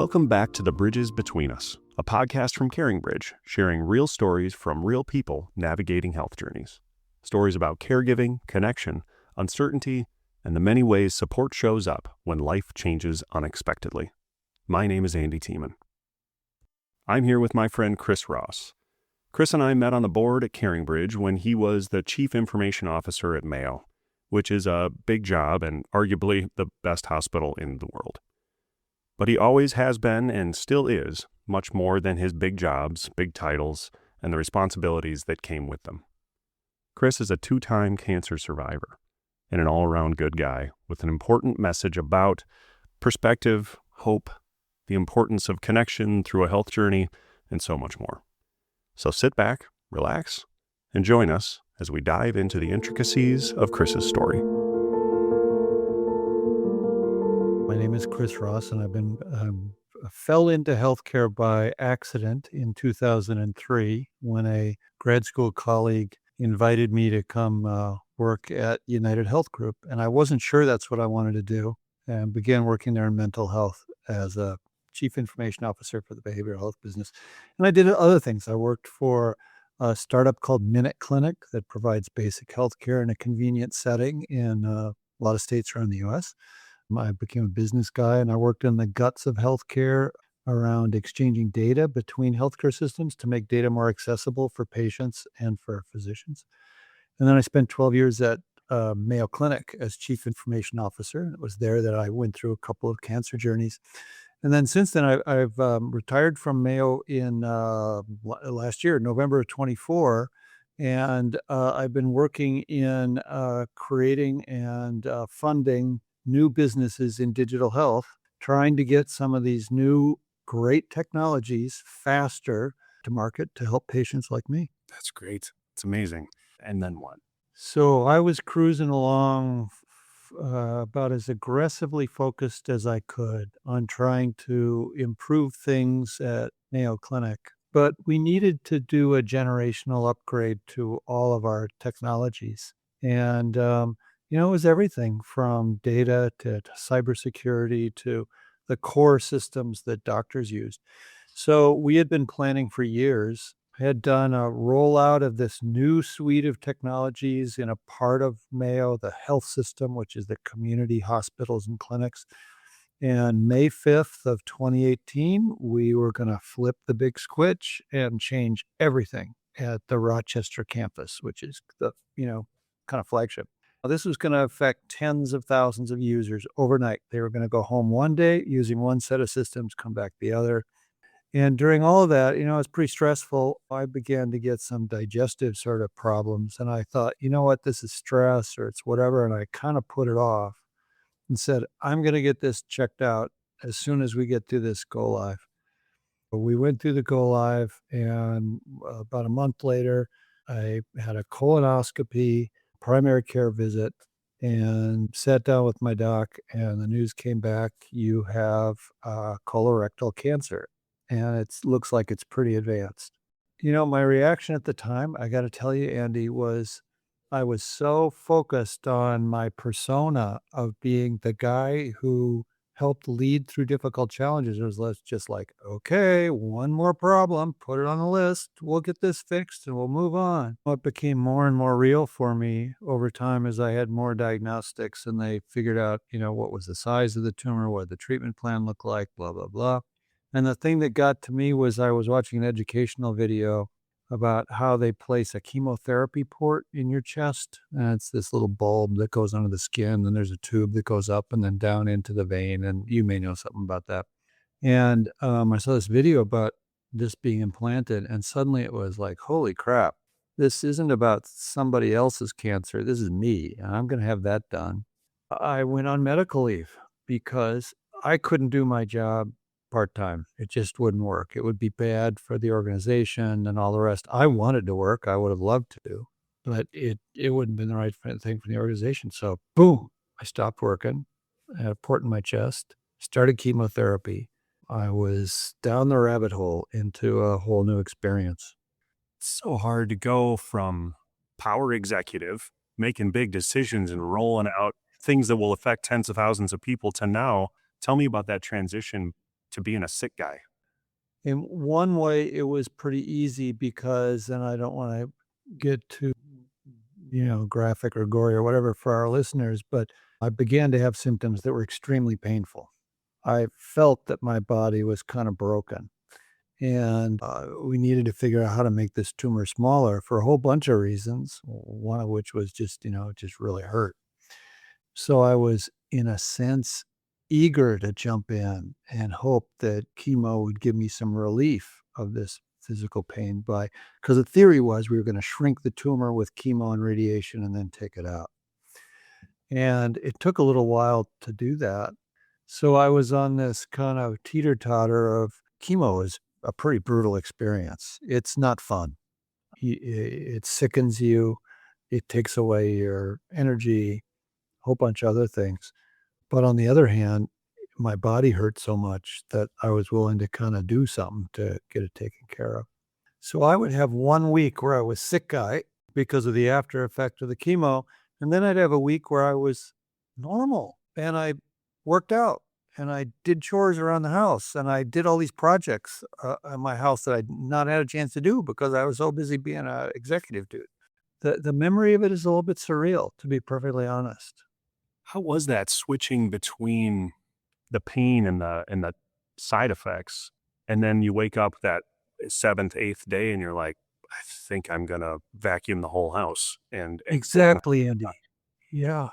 Welcome back to The Bridges Between Us, a podcast from CaringBr, sharing real stories from real people navigating health journeys. Stories about caregiving, connection, uncertainty, and the many ways support shows up when life changes unexpectedly. My name is Andy Tiemann. I'm here with my friend Cris Ross. Cris and I met on the board at CaringBr when he was the Chief Information Officer at Mayo, which is a big job and arguably the best hospital in the world. But he always has been and still is much more than his big jobs, big titles, and the responsibilities that came with them. Cris is a 2-time cancer survivor and an all-around good guy with an important message about perspective, hope, the importance of connection through a health journey, and so much more. So sit back, relax, and join us as we dive into the intricacies of Cris's story. My name is Cris Ross, and I fell into healthcare by accident in 2003 when a grad school colleague invited me to come work at United Health Group. And I wasn't sure that's what I wanted to do, and began working there in mental health as a chief information officer for the behavioral health business. And I did other things. I worked for a startup called Mayo Clinic that provides basic healthcare in a convenient setting in a lot of states around the U.S. I became a business guy, and I worked in the guts of healthcare around exchanging data between healthcare systems to make data more accessible for patients and for physicians. And then I spent 12 years at Mayo Clinic as chief information officer. It was there that I went through a couple of cancer journeys. And then since then, I've retired from Mayo in last year, November of 24. And I've been working in creating and funding new businesses in digital health, trying to get some of these new great technologies faster to market to help patients like me. That's great. It's amazing. And then what? So I was cruising along about as aggressively focused as I could on trying to improve things at Mayo Clinic. But we needed to do a generational upgrade to all of our technologies. And it was everything from data to cybersecurity to the core systems that doctors used. So we had been planning for years. I had done a rollout of this new suite of technologies in a part of Mayo, the health system, which is the community hospitals and clinics. And May 5th of 2018, we were going to flip the big switch and change everything at the Rochester campus, which is the, kind of flagship. This was going to affect tens of thousands of users overnight. They were going to go home one day using one set of systems, come back the other. And during all of that, it was pretty stressful. I began to get some digestive sort of problems. And I thought, this is stress or it's whatever. And I kind of put it off and said, I'm going to get this checked out as soon as we get through this go live. We went through the go live, and about a month later, I had a colonoscopy, primary care visit, and sat down with my doc, and the news came back, you have colorectal cancer, and it looks like it's pretty advanced. My reaction at the time, I got to tell you, Andy, was I was so focused on my persona of being the guy who helped lead through difficult challenges. It was just like, okay, one more problem, put it on the list. We'll get this fixed and we'll move on. It became more and more real for me over time as I had more diagnostics and they figured out, what was the size of the tumor, what the treatment plan looked like, blah, blah, blah. And the thing that got to me was I was watching an educational video about how they place a chemotherapy port in your chest. And it's this little bulb that goes under the skin. And there's a tube that goes up and then down into the vein. And you may know something about that. And I saw this video about this being implanted. And suddenly it was like, holy crap, this isn't about somebody else's cancer. This is me. And I'm going to have that done. I went on medical leave because I couldn't do my job part-time. It just wouldn't work. It would be bad for the organization and all the rest. I wanted to work. I would have loved to, but it wouldn't have been the right thing for the organization. So boom, I stopped working. I had a port in my chest, started chemotherapy. I was down the rabbit hole into a whole new experience. It's so hard to go from power executive, making big decisions and rolling out things that will affect tens of thousands of people to now. Tell me about that transition to being a sick guy? In one way, it was pretty easy because, and I don't wanna get too, graphic or gory or whatever for our listeners, but I began to have symptoms that were extremely painful. I felt that my body was kinda broken, and, we needed to figure out how to make this tumor smaller for a whole bunch of reasons, one of which was just, it just really hurt. So I was, in a sense, eager to jump in and hope that chemo would give me some relief of this physical pain by, because the theory was we were going to shrink the tumor with chemo and radiation and then take it out. And it took a little while to do that. So I was on this kind of teeter-totter of chemo is a pretty brutal experience. It's not fun. It sickens you. It takes away your energy, a whole bunch of other things. But on the other hand, my body hurt so much that I was willing to kinda do something to get it taken care of. So I would have 1 week where I was sick guy because of the after effect of the chemo, and then I'd have a week where I was normal, and I worked out, and I did chores around the house, and I did all these projects, in my house that I'd not had a chance to do because I was so busy being a executive dude. The memory of it is a little bit surreal, to be perfectly honest. How was that switching between the pain and the side effects, and then you wake up that 7th, 8th day and you're like, "I think I'm gonna vacuum the whole house," and Exactly, Andy. Yeah.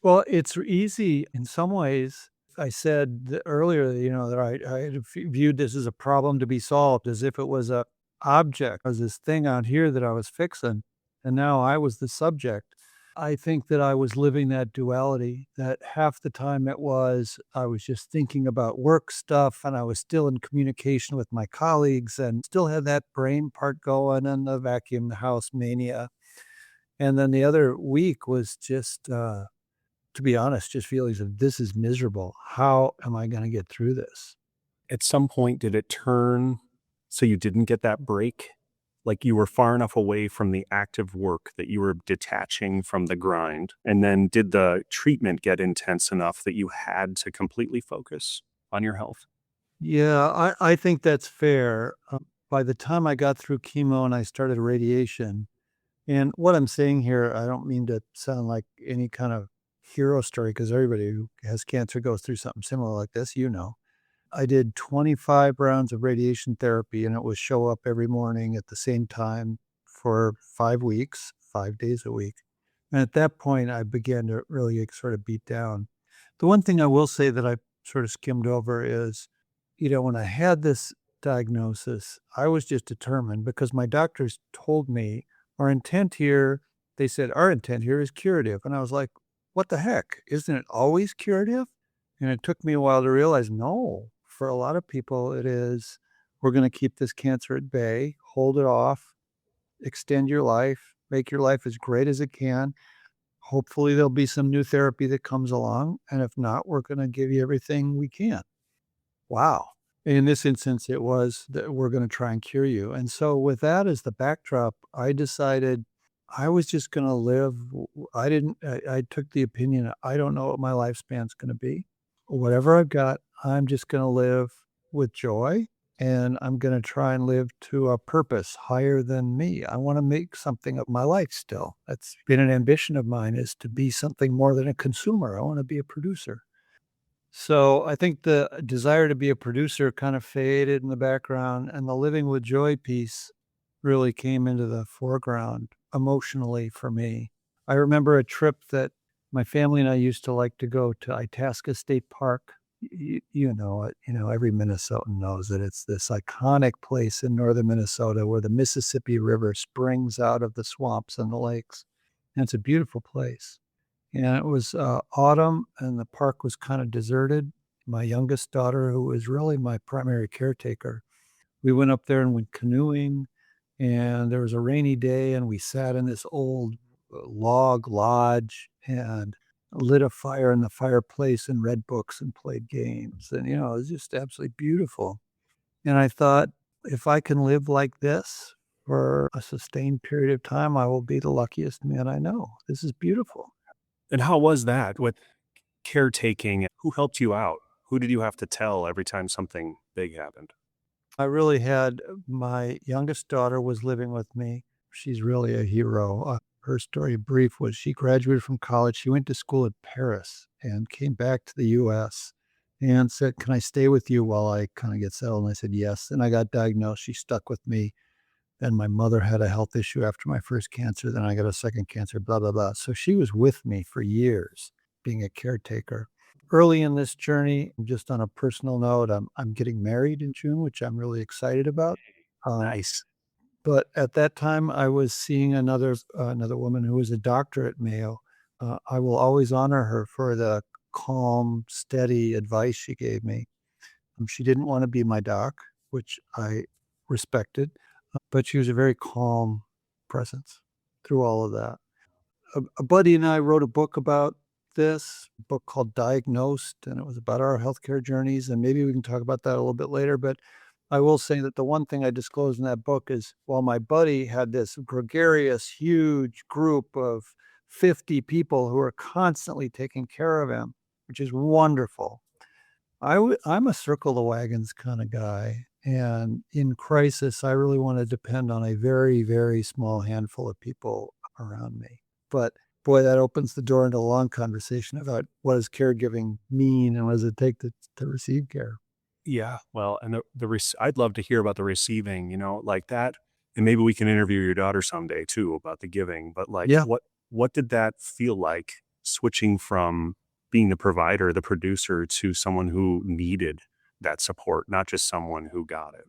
Well, it's easy in some ways. I said earlier, that I had viewed this as a problem to be solved, as if it was a object, as this thing out here that I was fixing, and now I was the subject. I think that I was living that duality, that half the time I was just thinking about work stuff and I was still in communication with my colleagues and still had that brain part going and the vacuum the house mania. And then the other week was just, to be honest, just feelings of this is miserable. How am I going to get through this? at some point, did it turn so you didn't get that break? Like, you were far enough away from the active work that you were detaching from the grind, and then did the treatment get intense enough that you had to completely focus on your health? Yeah, I think that's fair. By the time I got through chemo and I started radiation, and what I'm saying here, I don't mean to sound like any kind of hero story because everybody who has cancer goes through something similar like this, I did 25 rounds of radiation therapy and it was show up every morning at the same time for 5 weeks, 5 days a week. And at that point, I began to really get sort of beat down. The one thing I will say that I sort of skimmed over is, when I had this diagnosis, I was just determined because my doctors told me our intent here, they said, our intent here is curative. And I was like, what the heck? Isn't it always curative? And it took me a while to realize, no, for a lot of people, it is, we're going to keep this cancer at bay, hold it off, extend your life, make your life as great as it can. Hopefully, there'll be some new therapy that comes along. And if not, we're going to give you everything we can. Wow. In this instance, it was that we're going to try and cure you. And so, with that as the backdrop, I decided I was just going to live. I took the opinion, I don't know what my lifespan's going to be. Whatever I've got, I'm just going to live with joy and I'm going to try and live to a purpose higher than me. I want to make something of my life still. That's been an ambition of mine, is to be something more than a consumer. I want to be a producer. So I think the desire to be a producer kind of faded in the background, and the living with joy piece really came into the foreground emotionally for me. I remember a trip that my family and I used to like to go to Itasca State Park. You know it, every Minnesotan knows that it's this iconic place in northern Minnesota where the Mississippi River springs out of the swamps and the lakes. And it's a beautiful place. And it was, autumn, and the park was kinda deserted. My youngest daughter, who was really my primary caretaker, we went up there and went canoeing, and there was a rainy day, and we sat in this old, log lodge and lit a fire in the fireplace and read books and played games, and, it was just absolutely beautiful. And I thought, if I can live like this for a sustained period of time, I will be the luckiest man I know. This is beautiful. And how was that with caretaking? Who helped you out? Who did you have to tell every time something big happened? I really had my youngest daughter was living with me. She's really a hero. Her story brief was she graduated from college. She went to school in Paris and came back to the US and said, "Can I stay with you while I kind of get settled?" And I said, "Yes." And I got diagnosed. She stuck with me. Then my mother had a health issue after my first cancer. Then I got a second cancer, blah, blah, blah. So she was with me for years, being a caretaker. Early in this journey, just on a personal note, I'm getting married in June, which I'm really excited about. Um, Nice. but at that time, I was seeing another woman who was a doctor at Mayo. I will always honor her for the calm, steady advice she gave me. She didn't want to be my doc, which I respected, but she was a very calm presence through all of that. A buddy and I wrote a book about this, a book called Diagnosed, and it was about our healthcare journeys, and maybe we can talk about that a little bit later, but I will say that the one thing I disclosed in that book is while my buddy had this gregarious, huge group of 50 people who are constantly taking care of him, which is wonderful. I'm a circle the wagons kinda guy, and in crisis, I really wanna depend on a very, very small handful of people around me. But, boy, that opens the door into a long conversation about what does caregiving mean and what does it take to receive care. Yeah, well, and I'd love to hear about the receiving, like that, and maybe we can interview your daughter someday too about the giving, but, like, Yeah. what did that feel like switching from being the provider, the producer, to someone who needed that support, not just someone who got it?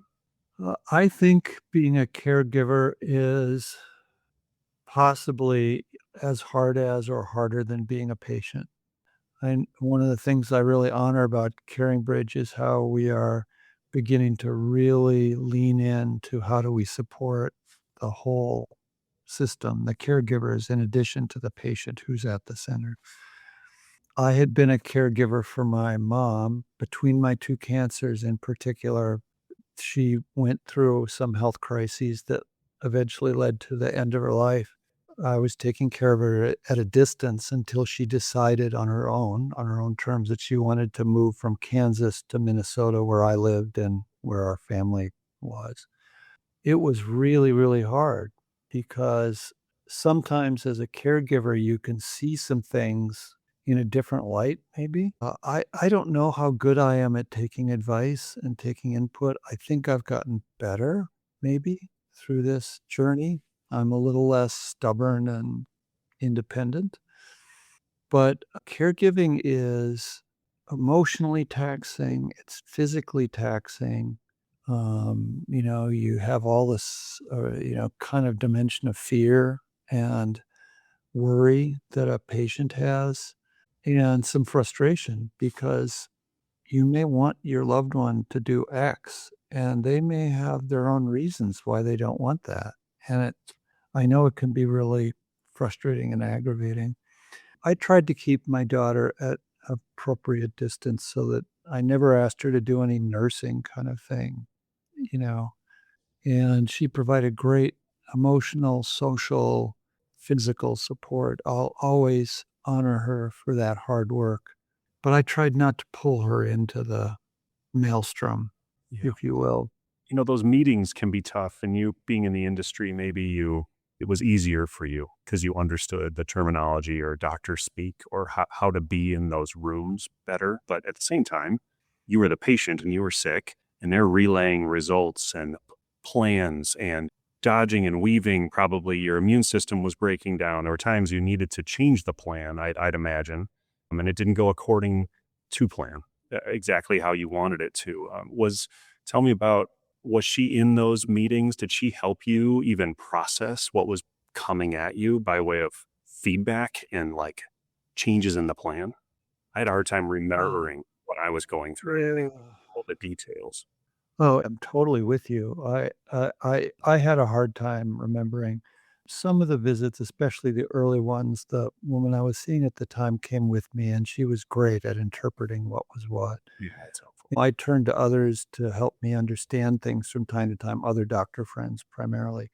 I think being a caregiver is possibly as hard as or harder than being a patient. And one of the things I really honor about CaringBridge is how we are beginning to really lean into how do we support the whole system, the caregivers, in addition to the patient who's at the center. I had been a caregiver for my mom between my 2 cancers in particular. She went through some health crises that eventually led to the end of her life. I was taking care of her at a distance until she decided on her own terms, that she wanted to move from Kansas to Minnesota, where I lived and where our family was. It was really, really hard because sometimes as a caregiver, you can see some things in a different light, maybe. I don't know how good I am at taking advice and taking input. I think I've gotten better, maybe, through this journey. I'm a little less stubborn and independent, but caregiving is emotionally taxing, it's physically taxing. You have all this, kind of dimension of fear and worry that a patient has, and some frustration because you may want your loved one to do X, and they may have their own reasons why they don't want that. And I know it can be really frustrating and aggravating. I tried to keep my daughter at appropriate distance so that I never asked her to do any nursing kind of thing, you know, and she provided great emotional, social, physical support. I'll always honor her for that hard work, but I tried not to pull her into the maelstrom, Yeah. if you will. Those meetings can be tough, and you being in the industry, maybe it was easier for you because you understood the terminology or doctor speak or how to be in those rooms better. But at the same time, you were the patient and you were sick, and they're relaying results and plans and dodging and weaving. Probably your immune system was breaking down. There were times you needed to change the plan, I'd imagine, and it didn't go according to plan, exactly how you wanted it to. Tell me about, was she in those meetings? Did she help you even process what was coming at you by way of feedback and, like, changes in the plan? I had a hard time Oh, remembering what I was going through, yeah. all the details. Oh, I'm totally with you. I had a hard time remembering some of the visits, especially the early ones. The woman I was seeing at the time came with me, and she was great at interpreting what was what. Yeah, it's helpful. I turned to others to help me understand things from time to time, other doctor friends primarily.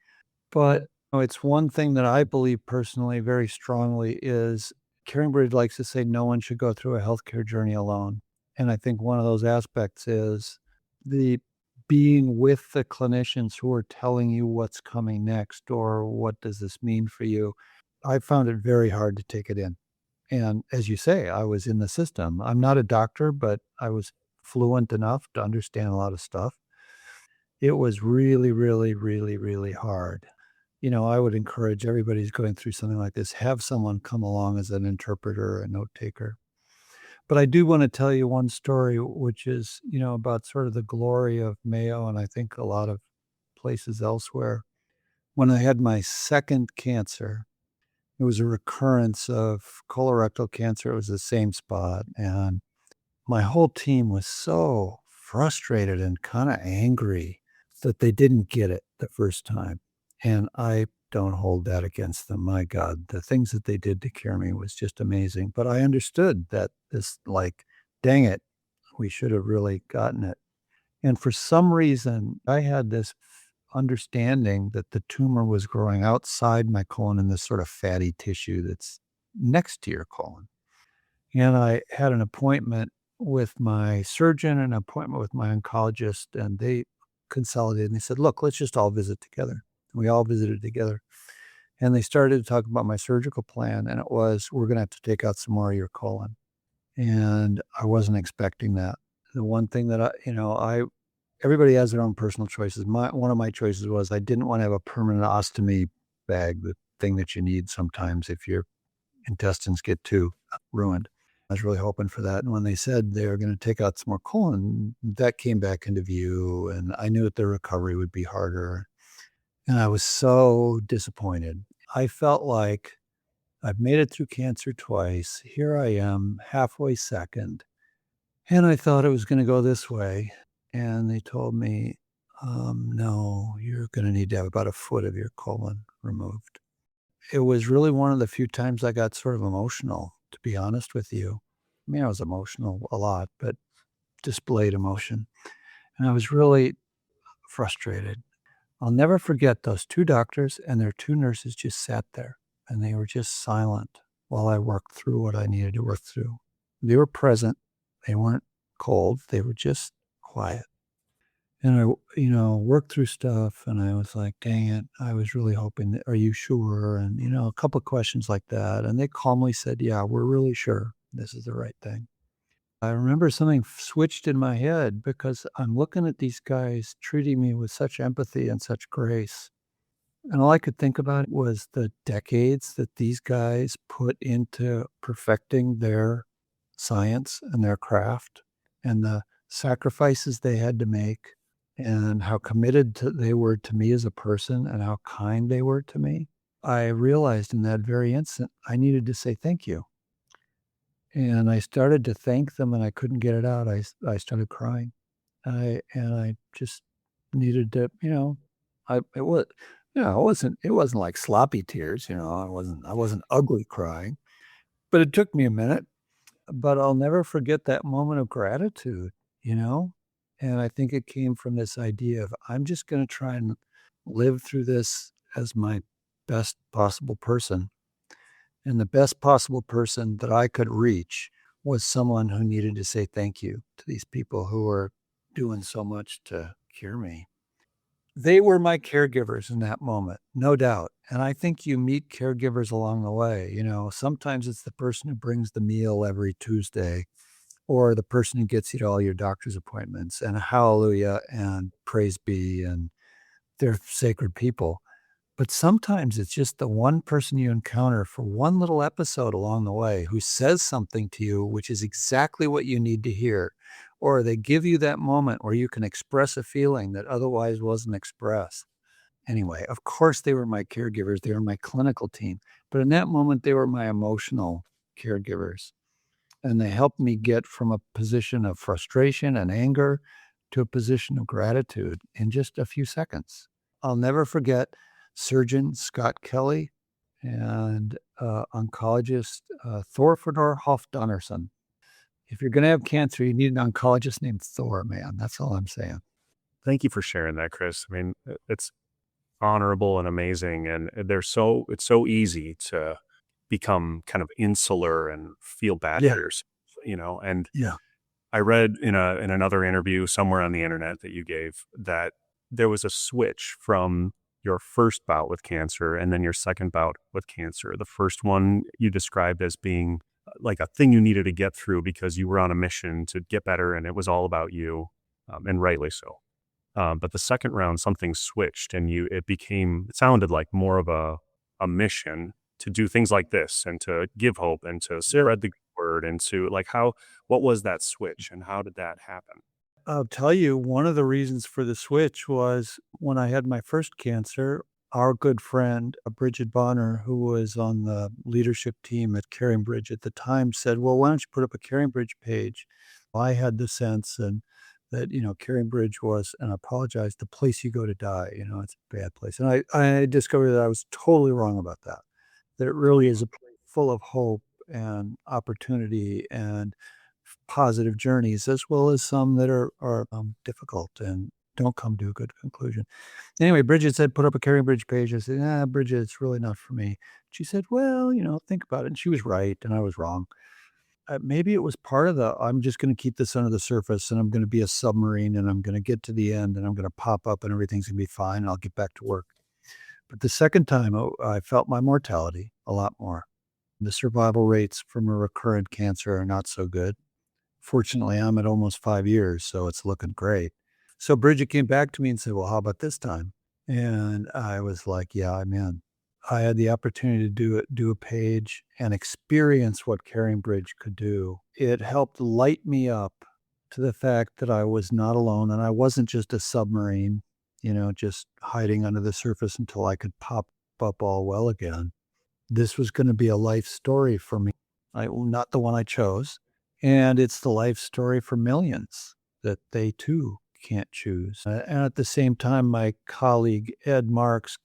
But it's one thing that I believe personally very strongly is CaringBridge likes to say no one should go through a healthcare journey alone. And I think one of those aspects is the being with the clinicians who are telling you what's coming next or what does this mean for you. I found it very hard to take it in. And as you say, I was in the system. I'm not a doctor, but I was fluent enough to understand a lot of stuff. It was really, really, really, really hard. I would encourage everybody who's going through something like this, have someone come along as an interpreter, a note taker. But I do want to tell you one story, which is, about sort of the glory of Mayo, and I think a lot of places elsewhere. When I had my second cancer, it was a recurrence of colorectal cancer. It was the same spot. And my whole team was so frustrated and kind of angry that they didn't get it the first time. And I don't hold that against them. My God, the things that they did to cure me was just amazing. But I understood that dang it, we should have really gotten it. And for some reason, I had this understanding that the tumor was growing outside my colon in this sort of fatty tissue that's next to your colon. And I had an appointment with my surgeon and an appointment with my oncologist, and they consolidated and they said, look, let's just all visit together. And we all visited together. And they started to talk about my surgical plan, and it was, we're going to have to take out some more of your colon. And I wasn't expecting that. The one thing that everybody has their own personal choices. One of my choices was I didn't want to have a permanent ostomy bag, the thing that you need sometimes if your intestines get too ruined. I was really hoping for that. And when they said they were going to take out some more colon, that came back into view. And I knew that the recovery would be harder. And I was so disappointed. I felt like I've made it through cancer twice. Here I am, halfway second. And I thought it was going to go this way. And they told me, no, you're going to need to have about a foot of your colon removed. It was really one of the few times I got sort of emotional, to be honest with you. I mean, I was emotional a lot, but displayed emotion. And I was really frustrated. I'll never forget those two doctors and their two nurses just sat there and they were just silent while I worked through what I needed to work through. They were present. They weren't cold. They were just quiet. And I, worked through stuff and I was like, dang it, I was really hoping that, are you sure? And, a couple of questions like that. And they calmly said, yeah, we're really sure this is the right thing. I remember something switched in my head because I'm looking at these guys treating me with such empathy and such grace. And all I could think about was the decades that these guys put into perfecting their science and their craft and the sacrifices they had to make and how committed they were to me as a person and how kind they were to me. I realized in that very instant, I needed to say thank you. And I started to thank them and I couldn't get it out. I started crying. I just needed to, it was, it wasn't like sloppy tears, I wasn't ugly crying, but it took me a minute. But I'll never forget that moment of gratitude, you know? And I think it came from this idea of I'm just going to try and live through this as my best possible person. And the best possible person that I could reach was someone who needed to say thank you to these people who were doing so much to cure me. They were my caregivers in that moment, no doubt. And I think you meet caregivers along the way. Sometimes it's the person who brings the meal every Tuesday or the person who gets you to all your doctor's appointments, and hallelujah and praise be, and they're sacred people. But sometimes it's just the one person you encounter for one little episode along the way who says something to you, which is exactly what you need to hear. Or they give you that moment where you can express a feeling that otherwise wasn't expressed. Anyway, of course, they were my caregivers. They were my clinical team. But in that moment, they were my emotional caregivers. And they helped me get from a position of frustration and anger to a position of gratitude in just a few seconds. I'll never forget surgeon Scott Kelly and oncologist Thorfinn Hofdunarson. If you're going to have cancer, you need an oncologist named Thor, man. That's all I'm saying. Thank you for sharing that, Chris. I mean, it's honorable and amazing, and it's so easy to become kind of insular and feel bad Yeah. for yourself, and Yeah. I read in another interview somewhere on the internet that you gave that there was a switch from your first bout with cancer and then your second bout with cancer. The first one you described as being like a thing you needed to get through because you were on a mission to get better and it was all about you, and rightly so. But the second round, something switched and it sounded like more of a mission to do things like this and to give hope and to spread the good word and to like what was that switch and how did that happen? I'll tell you, one of the reasons for the switch was when I had my first cancer, our good friend, Bridget Bonner, who was on the leadership team at CaringBr at the time, said, "Well, why don't you put up a CaringBr page?" I had the sense and that, CaringBr was, and I apologize, the place you go to die, it's a bad place. And I discovered that I was totally wrong about that. That it really is a place full of hope and opportunity and positive journeys, as well as some that are difficult and don't come to a good conclusion. Anyway, Bridget said, "Put up a CaringBr page." I said, Bridget, it's really not for me." She said, "Well, think about it." And she was right, and I was wrong. Maybe it was part of I'm just going to keep this under the surface, and I'm going to be a submarine, and I'm going to get to the end, and I'm going to pop up, and everything's going to be fine, and I'll get back to work. But the second time, I felt my mortality a lot more. The survival rates from a recurrent cancer are not so good. Fortunately, I'm at almost 5 years, so it's looking great. So Bridget came back to me and said, "Well, how about this time?" And I was like, "Yeah, I'm in." I had the opportunity to do a page and experience what CaringBr could do. It helped light me up to the fact that I was not alone and I wasn't just a submarine, just hiding under the surface until I could pop up all well again. This was gonna be a life story for me. Not the one I chose, and it's the life story for millions that they too can't choose. And at the same time, my colleague Ed Marks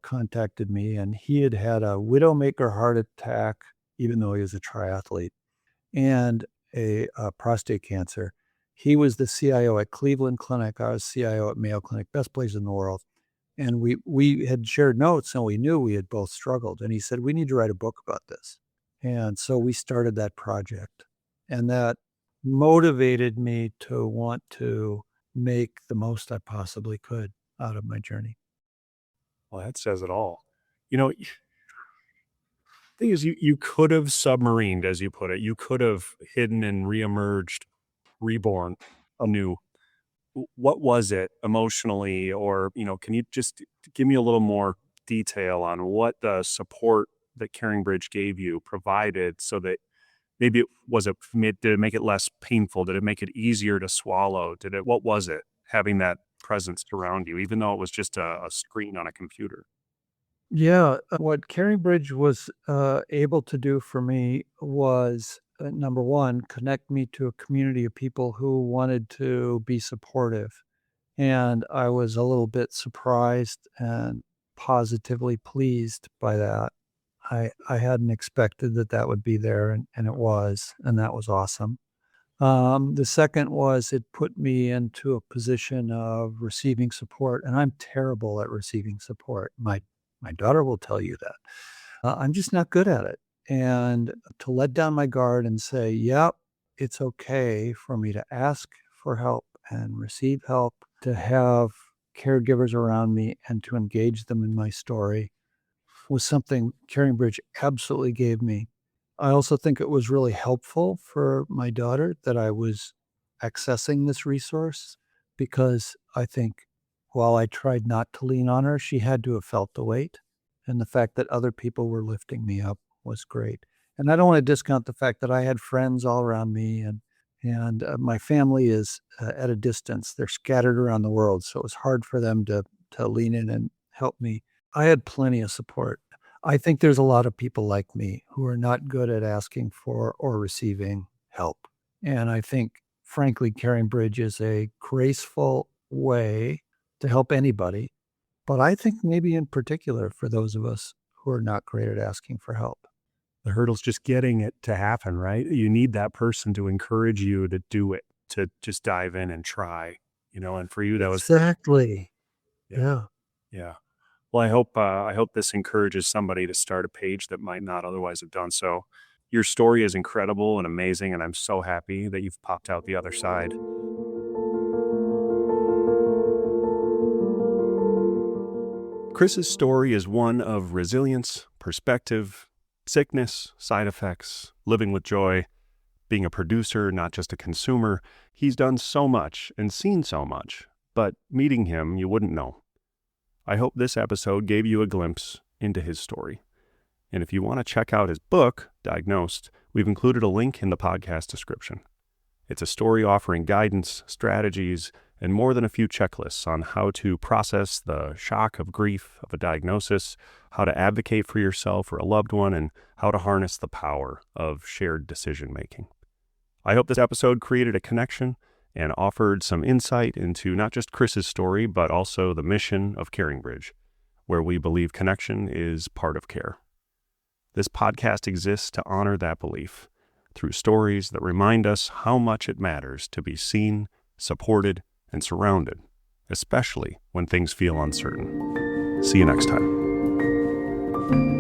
contacted me, and he had had a widowmaker heart attack, even though he was a triathlete, and a prostate cancer. He was the CIO at Cleveland Clinic. I was CIO at Mayo Clinic, best place in the world. And we had shared notes and we knew we had both struggled. And he said, "We need to write a book about this." And so we started that project. And that motivated me to want to make the most I possibly could out of my journey. Well, that says it all. Thing is, you could have submarined, as you put it. You could have hidden and reemerged, reborn anew. What was it emotionally, or can you just give me a little more detail on what the support that CaringBr gave you provided, so that maybe did it make it less painful? Did it make it easier to swallow? What was it having that presence around you, even though it was just a screen on a computer? Yeah, what CaringBr was able to do for me was number one, connect me to a community of people who wanted to be supportive. And I was a little bit surprised and positively pleased by that. I hadn't expected that that would be there, and it was, and that was awesome. The second was it put me into a position of receiving support, and I'm terrible at receiving support. My daughter will tell you that. I'm just not good at it. And to let down my guard and say, "Yep, it's okay for me to ask for help and receive help, to have caregivers around me and to engage them in my story," was something CaringBr absolutely gave me. I also think it was really helpful for my daughter that I was accessing this resource, because I think while I tried not to lean on her, she had to have felt the weight. And the fact that other people were lifting me up was great. And I don't want to discount the fact that I had friends all around me, and my family is at a distance. They're scattered around the world, so it was hard for them to lean in and help me. I had plenty of support. I think there's a lot of people like me who are not good at asking for or receiving help. And I think, frankly, CaringBr is a graceful way to help anybody. But I think maybe in particular for those of us who are not great at asking for help. The hurdle's just getting it to happen, right? You need that person to encourage you to do it, to just dive in and try, and for you, that was, Exactly. yeah, Yeah. yeah. Well, I hope this encourages somebody to start a page that might not otherwise have done so. Your story is incredible and amazing, and I'm so happy that you've popped out the other side. Chris's story is one of resilience, perspective, sickness, side effects, living with joy, being a producer, not just a consumer. He's done so much and seen so much, but meeting him, you wouldn't know. I hope this episode gave you a glimpse into his story. And if you want to check out his book, Diagnosed, we've included a link in the podcast description. It's a story offering guidance, strategies, and more than a few checklists on how to process the shock of grief of a diagnosis, how to advocate for yourself or a loved one, and how to harness the power of shared decision-making. I hope this episode created a connection and offered some insight into not just Chris's story, but also the mission of CaringBr, where we believe connection is part of care. This podcast exists to honor that belief through stories that remind us how much it matters to be seen, supported, and surrounded, especially when things feel uncertain. See you next time.